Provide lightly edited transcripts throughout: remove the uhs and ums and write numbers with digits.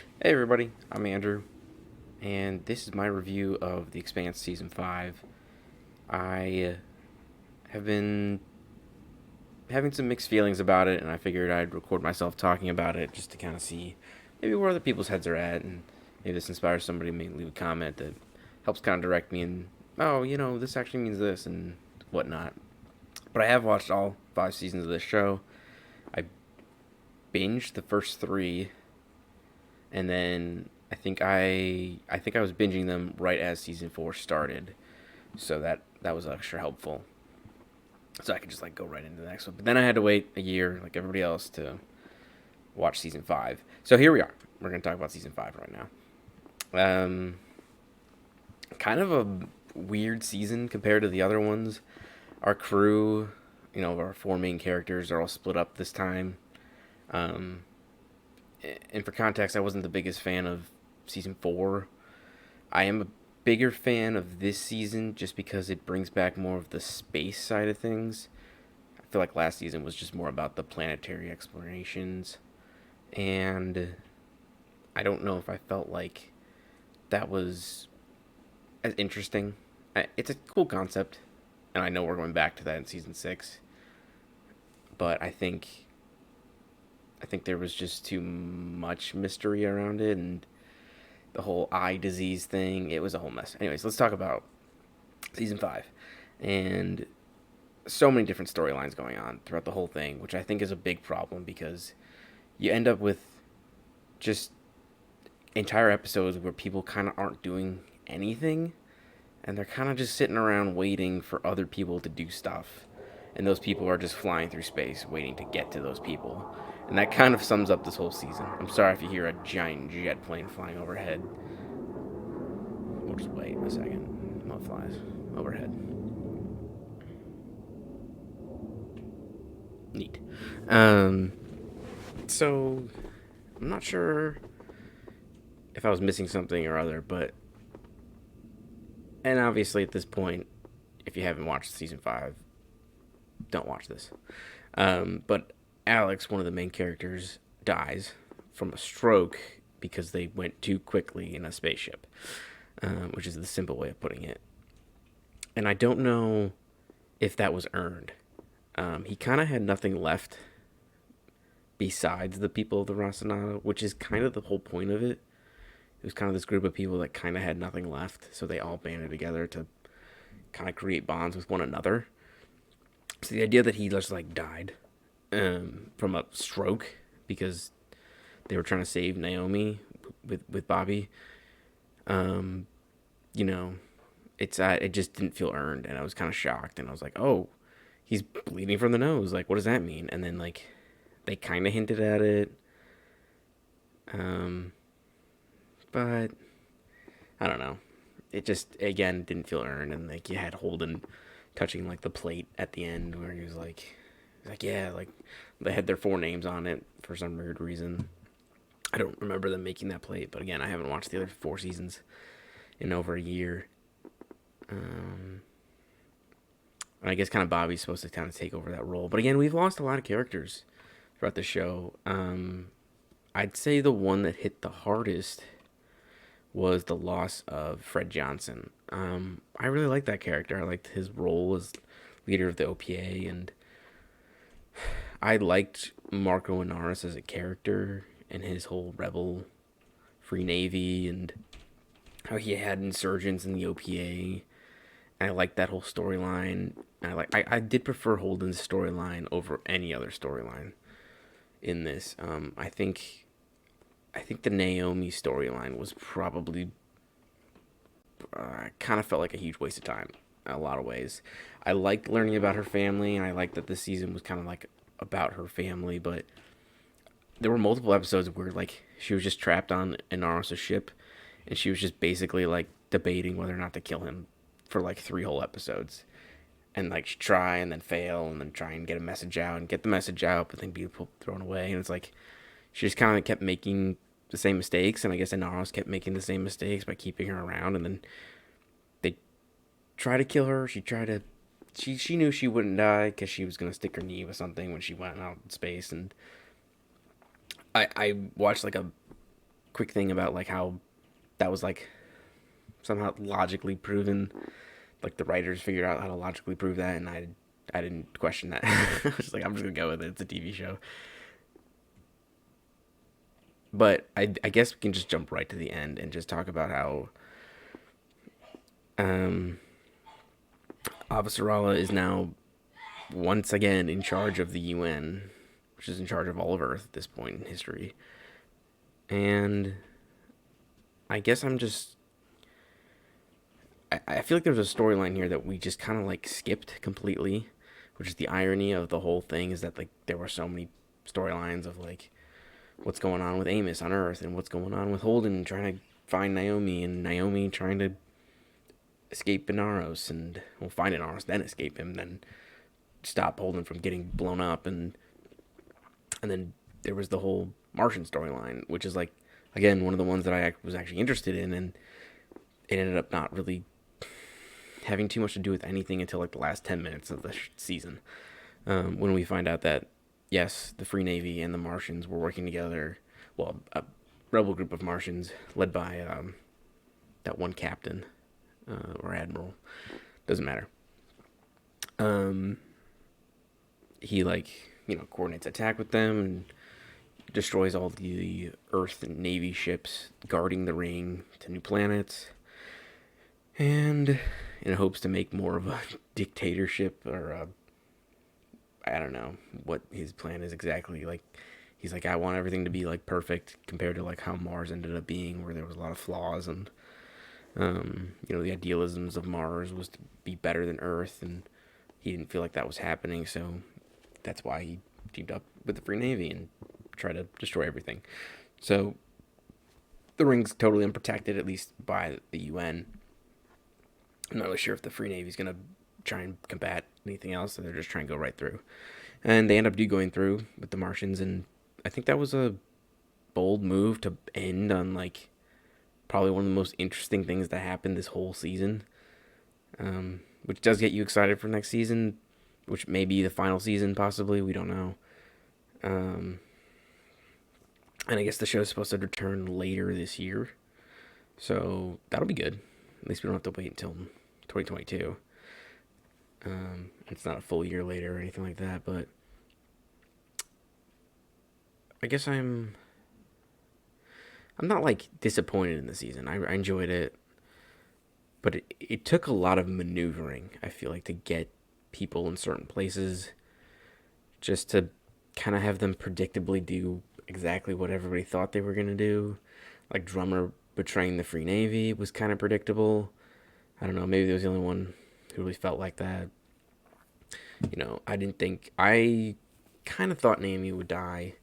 Hey everybody, I'm Andrew, and this is my review of The Expanse Season 5. I have been having some mixed feelings about it, and I figured I'd record myself talking about it just to kind of see maybe where other people's heads are at, and maybe this inspires somebody to maybe leave a comment that helps kind of direct me and, oh, this actually means this and whatnot. But I have watched all 5 seasons of this show. I binged the first three, and then I think I was binging them right as season 4 started, so that was extra helpful. So I could just like go right into the next one. But then I had to wait a year, like everybody else, to watch season 5. So here we are. We're gonna talk about season 5 right now. Um, Kind of a weird season compared to the other ones. Our crew, our 4 main characters are all split up this time. Um, and for context, I wasn't the biggest fan of season 4. I am a bigger fan of this season just because it brings back more of the space side of things. I feel like last season was just more about the planetary explorations, and I don't know if I felt like that was as interesting. It's a cool concept, and I know we're going back to that in season 6, but I think there was just too much mystery around it, and the whole eye disease thing. It was a whole mess. Anyways, let's talk about season 5. And so many different storylines going on throughout the whole thing, which I think is a big problem because you end up with just entire episodes where people kind of aren't doing anything, and they're kind of just sitting around waiting for other people to do stuff. And those people are just flying through space waiting to get to those people. And that kind of sums up this whole season. I'm sorry if you hear a giant jet plane flying overhead. We'll just wait a second while it flies overhead. Neat. Um, so I'm not sure if I was missing something or other, but and obviously at this point, if you haven't watched season 5, don't watch this. But Alex, one of the main characters, dies from a stroke because they went too quickly in a spaceship, which is the simple way of putting it. And I don't know if that was earned. He kind of had nothing left besides the people of the Rosanada, which is kind of the whole point of it. It was kind of this group of people that kind of had nothing left, so they all banded together to kind of create bonds with one another. So the idea that he just like died from a stroke because they were trying to save Naomi with Bobby, um, you know, it just didn't feel earned, and I was kind of shocked, and I was like, oh, he's bleeding from the nose. Like, what does that mean? And then like they kind of hinted at it, um, but I don't know. It just again didn't feel earned, and like you had Holden touching like the plate at the end where he was like yeah, like they had their 4 names on it for some weird reason. I don't remember them making that plate, but again, I haven't watched the other 4 seasons in over a year. Um, I guess kind of Bobby's supposed to kind of take over that role, but again, we've lost a lot of characters throughout the show. I'd say the one that hit the hardest was the loss of Fred Johnson. I really liked that character. I liked his role as leader of the OPA, and I liked Marco Inaris as a character and his whole rebel free navy and how he had insurgents in the OPA. And I liked that whole storyline. I did prefer Holden's storyline over any other storyline in this. I think the Naomi storyline was probably kind of felt like a huge waste of time in a lot of ways. I liked learning about her family, and I liked that this season was kind of like about her family, but there were multiple episodes where like she was just trapped on Inaros' ship, and she was just basically like debating whether or not to kill him for like 3 whole episodes. And like she try and then fail and then try and get a message out and get the message out, but then be thrown away. And it's like she just kind of kept making the same mistakes, and I guess Inaros kept making the same mistakes by keeping her around. And then they try to kill her. She knew she wouldn't die because she was gonna stick her knee with something when she went out in space. And I watched like a quick thing about like how that was like somehow logically proven. Like the writers figured out how to logically prove that, and I didn't question that. I was just like, I'm just gonna go with it. It's a TV show. But I guess we can just jump right to the end and just talk about how um, Avasarala is now once again in charge of the UN, which is in charge of all of Earth at this point in history. And I guess I feel like there's a storyline here that we just kind of like skipped completely, which is the irony of the whole thing is that like there were so many storylines of like what's going on with Amos on Earth and what's going on with Holden trying to find Naomi and Naomi trying to escape Benaros and well find Benaros then escape him then stop Holden from getting blown up and then there was the whole Martian storyline which is like again one of the ones that I was actually interested in and it ended up not really having too much to do with anything until like the last 10 minutes of the season when we find out that yes the Free Navy and the Martians were working together well a rebel group of Martians led by that one captain or admiral doesn't matter he like coordinates attack with them and destroys all the Earth and Navy ships guarding the ring to new planets and in hopes to make more of a dictatorship or I don't know what his plan is exactly like he's like I want everything to be like perfect compared to like how Mars ended up being where there was a lot of flaws and the idealisms of Mars was to be better than Earth and he didn't feel like that was happening so that's why he teamed up with the Free Navy and tried to destroy everything so the ring's totally unprotected at least by the UN. I'm not really sure if the Free Navy's gonna try and combat anything else, so they're just trying to go right through. And they end up going through with the Martians, and I think that was a bold move to end on like probably one of the most interesting things that happened this whole season, which does get you excited for next season, which may be the final season possibly. We don't know. And I guess the show's supposed to return later this year, so that'll be good. At least we don't have to wait until 2022. It's not a full year later or anything like that, but I guess I'm not like disappointed in the season. I enjoyed it, but it took a lot of maneuvering. I feel like to get people in certain places, just to kind of have them predictably do exactly what everybody thought they were gonna do. Like Drummer betraying the Free Navy was kind of predictable. I don't know. Maybe there was the only one who really felt like that. I didn't think. I kind of thought Naomi would die.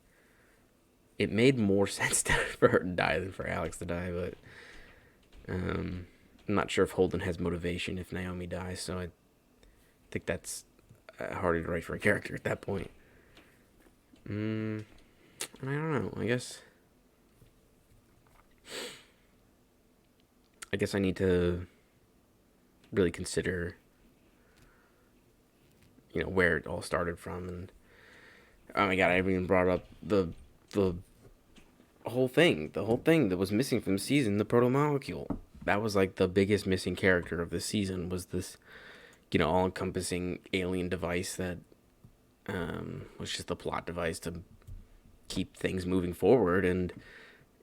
It made more sense for her to die than for Alex to die, but I'm not sure if Holden has motivation if Naomi dies, so I think that's harder to write for a character at that point. I don't know. I guess I need to really consider where it all started from and oh my god I haven't even brought up the whole thing that was missing from the season, the proto molecule. That was like the biggest missing character of the season was this all encompassing alien device that was just a plot device to keep things moving forward and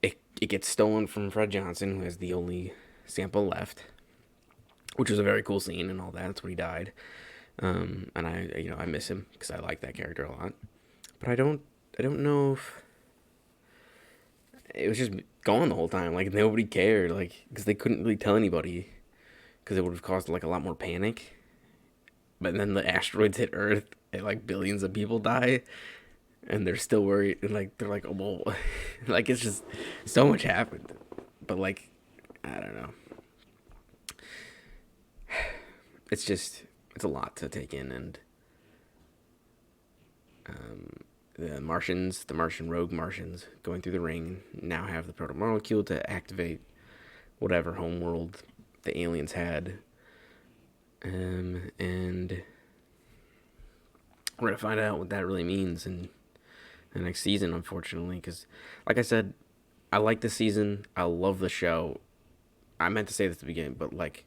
it gets stolen from Fred Johnson who has the only sample left, which was a very cool scene and all that. That's when he died. And I miss him because I like that character a lot. But I don't know if it was just gone the whole time. Like nobody cared, like because they couldn't really tell anybody because it would have caused like a lot more panic. But then the asteroids hit Earth and like billions of people die, and they're still worried. And like they're like, oh well, like it's just so much happened. But like I don't know. It's a lot to take in, and the Martian rogue Martians going through the ring now have the protomolecule to activate whatever homeworld the aliens had, and we're gonna find out what that really means in the next season, unfortunately, because like I said, I like the season. I love the show. I meant to say this at the beginning, but like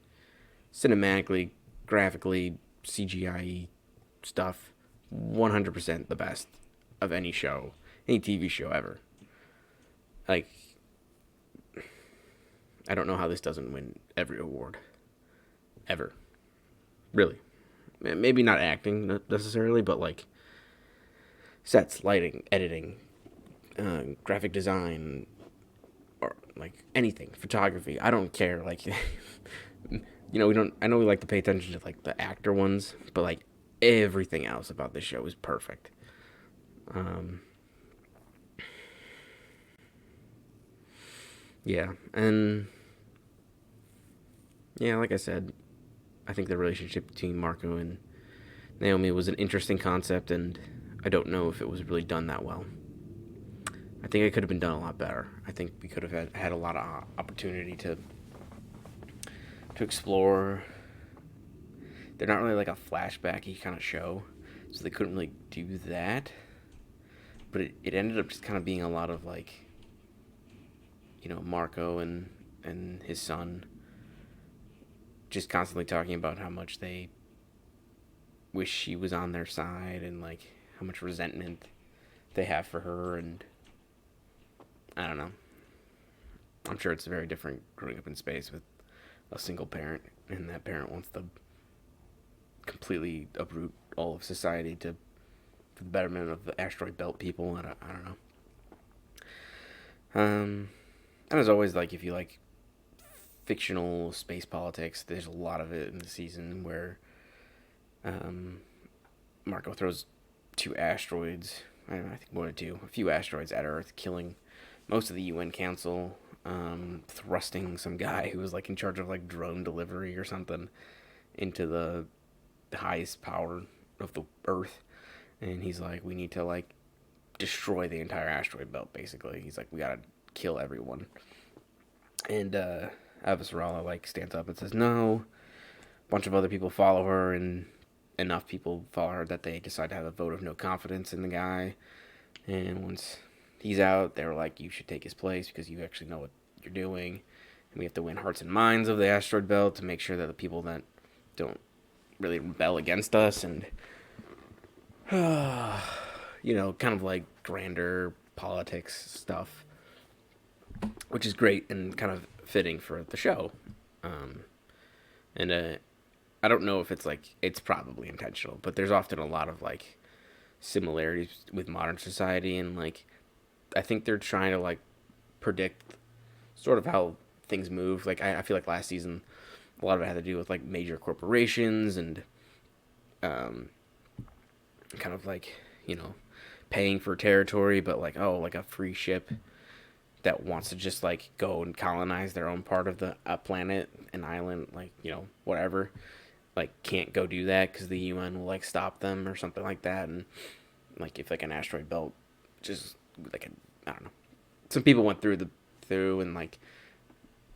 cinematically, graphically, CGI stuff, 100% the best of any show, any TV show ever. Like, I don't know how this doesn't win every award ever. Really, maybe not acting necessarily, but like sets, lighting, editing, graphic design, or like anything, photography. I don't care. Like, we don't. I know we like to pay attention to like the actor ones, but like everything else about this show is perfect. Um, yeah, and yeah, like I said, I think the relationship between Marco and Naomi was an interesting concept, and I don't know if it was really done that well. I think it could have been done a lot better. I think we could have had a lot of opportunity to explore. They're not really like a flashbacky kind of show, so they couldn't really do that. But it ended up just kind of being a lot of like, Marco and his son just constantly talking about how much they wish she was on their side and like how much resentment they have for her, and I don't know. I'm sure it's very different growing up in space with a single parent, and that parent wants to completely uproot all of society for the betterment of the asteroid belt people. I don't know. And as always, like if you like fictional space politics, there's a lot of it in the season where Marco throws two asteroids. I don't know, I think more than two, a few asteroids at Earth, killing most of the UN Council, thrusting some guy who was like in charge of like drone delivery or something into the highest power of the Earth, and he's like, we need to like destroy the entire asteroid belt. Basically, he's like, we gotta kill everyone. And Avasarala like stands up and says no. A bunch of other people follow her, and enough people follow her that they decide to have a vote of no confidence in the guy. And once he's out, they're like, you should take his place because you actually know what you're doing. And we have to win hearts and minds of the asteroid belt to make sure that the people that don't really rebel against us, and kind of like grander politics stuff, which is great and kind of fitting for the show. And I don't know if it's probably intentional, but there's often a lot of like similarities with modern society, and like I think they're trying to like predict sort of how things move. Like I feel like last season a lot of it had to do with like major corporations and kind of like paying for territory, but like like a free ship that wants to just like go and colonize their own part of the planet, an island, like whatever, like can't go do that because the UN will like stop them or something like that. And like if like an asteroid belt just like I don't know, some people went through and like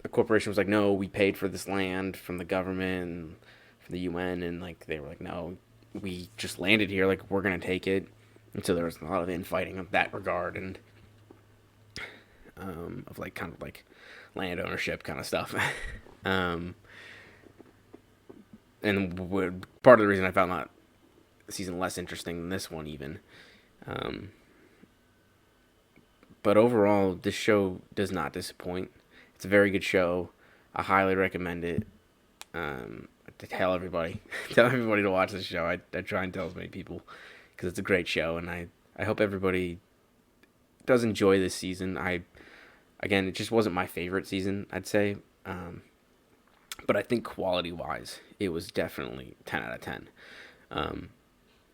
a corporation was like, no, we paid for this land from the government and from the UN, and like they were like, no, we just landed here, like we're gonna take it. And so there was a lot of infighting of that regard, and of like kind of like land ownership kind of stuff. um, and part of the reason I found that season less interesting than this one even. Um, but overall, this show does not disappoint. It's a very good show. I highly recommend it. To tell everybody to watch this show. I try and tell as many people because it's a great show, and I hope everybody does enjoy this season. Again, it just wasn't my favorite season, I'd say. But I think quality-wise, it was definitely 10 out of 10.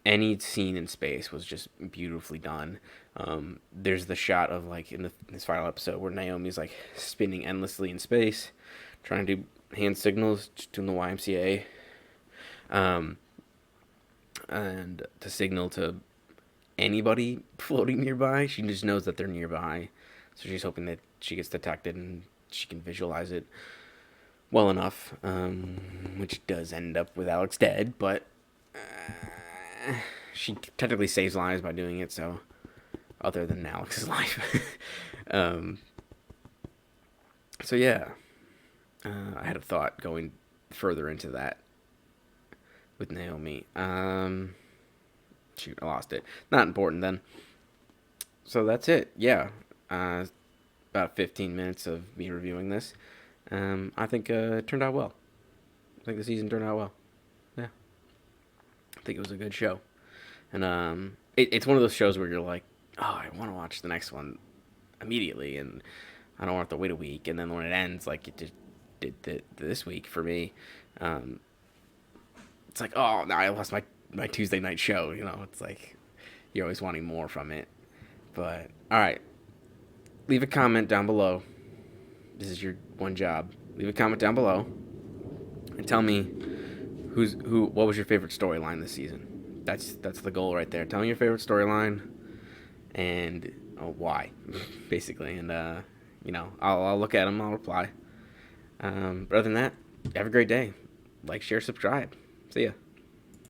Any scene in space was just beautifully done. There's the shot of, like, in this final episode where Naomi's, like, spinning endlessly in space, trying to do hand signals, just doing the YMCA. And to signal to anybody floating nearby. She just knows that they're nearby. So she's hoping that she gets detected and she can visualize it well enough, which does end up with Alex dead, but she technically saves lives by doing it, so other than Alex's life. So yeah, I had a thought going further into that with Naomi. Shoot, I lost it. Not important then. So that's it. Yeah, uh, about 15 minutes of me reviewing this. I think it turned out well. I think the season turned out well. Yeah, I think it was a good show, and it's one of those shows where you're like, oh, I want to watch the next one immediately, and I don't want to wait a week. And then when it ends, like it just did this week for me, um, it's like, oh, now I lost my Tuesday night show. It's like you're always wanting more from it. But all right, leave a comment down below. This is your one job. Leave a comment down below and tell me what was your favorite storyline this season. That's the goal right there. Tell me your favorite storyline and why, basically. And I'll look at them. I'll reply. But other than that, have a great day. Like, share, subscribe. See ya.